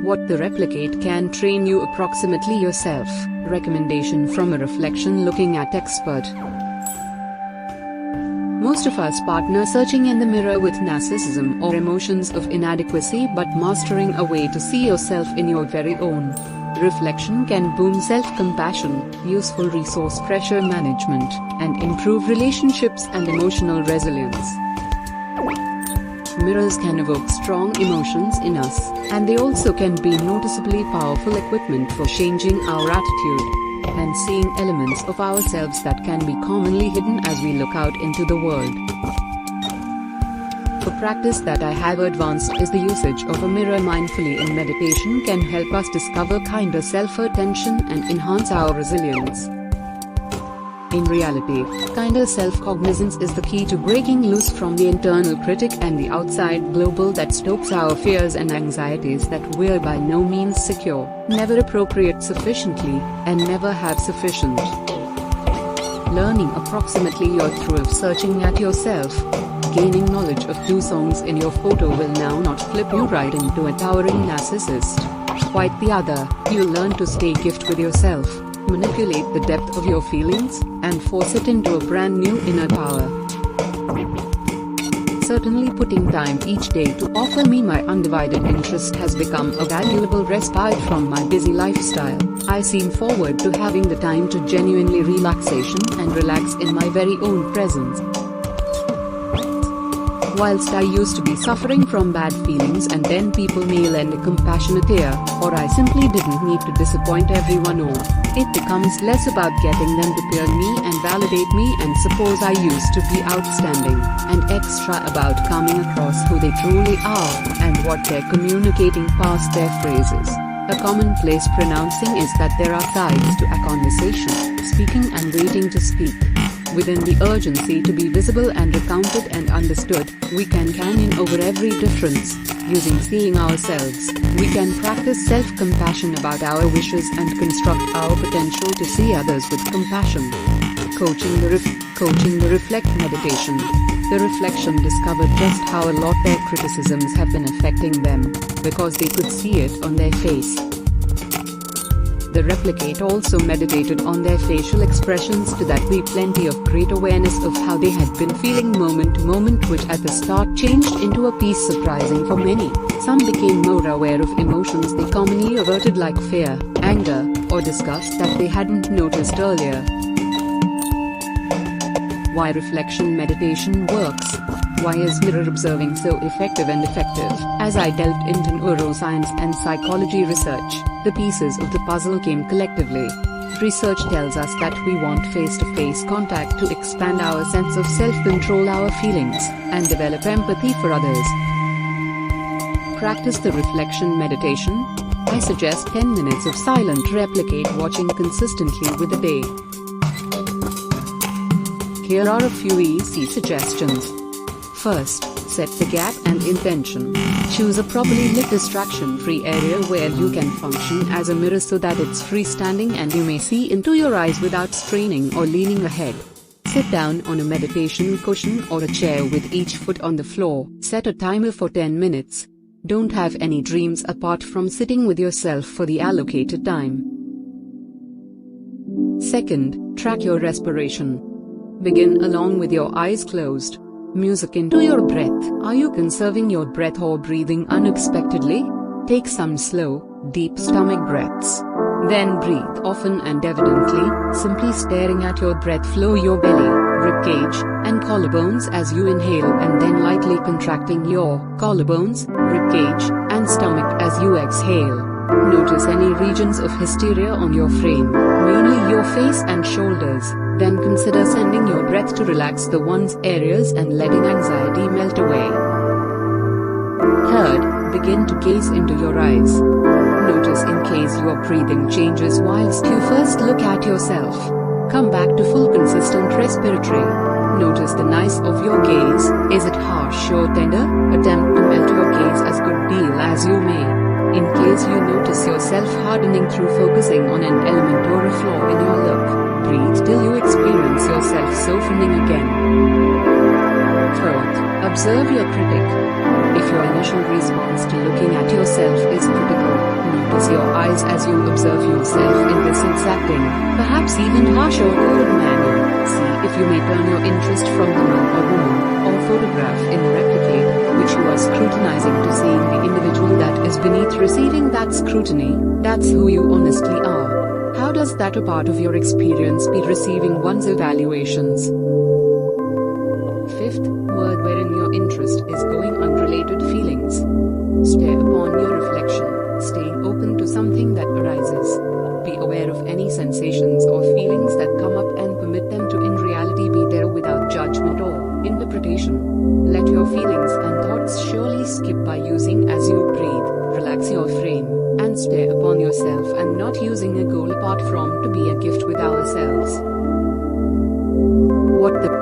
What the replicate can train you approximately yourself. Recommendation from a reflection looking at expert. Most of us partner searching in the mirror with narcissism or emotions of inadequacy, but mastering a way to see yourself in your very own reflection can boom self-compassion, useful resource pressure management, and improve relationships and emotional resilience. Mirrors can evoke strong emotions in us, and they also can be noticeably powerful equipment for changing our attitude and seeing elements of ourselves that can be commonly hidden as we look out into the world. A practice that I have advanced is the usage of a mirror mindfully in meditation can help us discover kinder self-attention and enhance our resilience. In reality, kinder self-cognizance is the key to breaking loose from the internal critic and the outside global that stokes our fears and anxieties that we're by no means secure, never appropriate sufficiently, and never have sufficient. Learning approximately your through of searching at yourself. Gaining knowledge of 2 songs in your photo will now not flip you right into a towering narcissist. Quite the other, you'll learn to stay gift with yourself, manipulate the depth of your feelings, and force it into a brand new inner power. Certainly putting time each day to offer me my undivided interest has become a valuable respite from my busy lifestyle. I seem forward to having the time to genuinely relaxation and relax in my very own presence. Whilst I used to be suffering from bad feelings and then people may lend a compassionate ear, or I simply didn't need to disappoint everyone, or it becomes less about getting them to peer me and validate me, and suppose I used to be outstanding and extra about coming across who they truly are and what they're communicating past their phrases. A commonplace pronouncing is that there are sides to a conversation, speaking and waiting to speak. Within the urgency to be visible and recounted and understood, we can canyon over every difference. Using seeing ourselves, we can practice self-compassion about our wishes and construct our potential to see others with compassion. Coaching the reflect meditation. The reflection discovered just how a lot their criticisms have been affecting them, because they could see it on their face. The replicate also meditated on their facial expressions to that be plenty of great awareness of how they had been feeling moment to moment, which at the start changed into a peace surprising for many. Some became more aware of emotions they commonly averted like fear, anger, or disgust that they hadn't noticed earlier. Why reflection meditation works. Why is mirror observing so effective and effective? As I delved into neuroscience and psychology research, the pieces of the puzzle came collectively. Research tells us that we want face-to-face contact to expand our sense of self-control, our feelings, and develop empathy for others. Practice the reflection meditation. I suggest 10 minutes of silent replicate watching consistently with a day. Here are a few easy suggestions. First, set the gap and intention. Choose a properly lit distraction-free area where you can function as a mirror so that it's freestanding and you may see into your eyes without straining or leaning ahead. Sit down on a meditation cushion or a chair with each foot on the floor. Set a timer for 10 minutes. Don't have any dreams apart from sitting with yourself for the allocated time. Second, track your respiration. Begin along with your eyes closed. Music into your breath. Are you conserving your breath or breathing unexpectedly? Take some slow, deep stomach breaths. Then breathe often and evidently, simply staring at your breath flow, your belly, ribcage, and collarbones as you inhale, and then lightly contracting your collarbones, ribcage, and stomach as you exhale. Notice any regions of hysteria on your frame, mainly your face and shoulders. Then consider sending your breath to relax the one's areas and letting anxiety melt away. Third, begin to gaze into your eyes. Notice in case your breathing changes whilst you first look at yourself. Come back to full consistent respiratory. Notice the nice of your gaze. Is it harsh or tender? Attempt to melt your gaze as good deal as you may. In case you notice yourself hardening through focusing on an element or a flaw in your look, breathe till you experience yourself softening again. Fourth, observe your critic. If your initial response to looking at yourself is critical, Notice your eyes as you observe yourself in this exacting, perhaps even harsher cold manner. See if you may turn your interest from the man or woman, or photograph in replicate, which you are scrutinizing, to seeing the individual that is beneath receiving that scrutiny. That's who you honestly are. How does that a part of your experience be receiving one's evaluations? Fifth word wherein your interest is going unrelated feelings. Stare upon your reflection, staying open to something that arises. Be aware of any sensations or feelings that come up and permit them to in reality be there without judgment or interpretation. Let your feelings and thoughts surely skip by using as you breathe. Relax your frame and stare upon yourself and not using a goal apart from to be a gift with ourselves. What the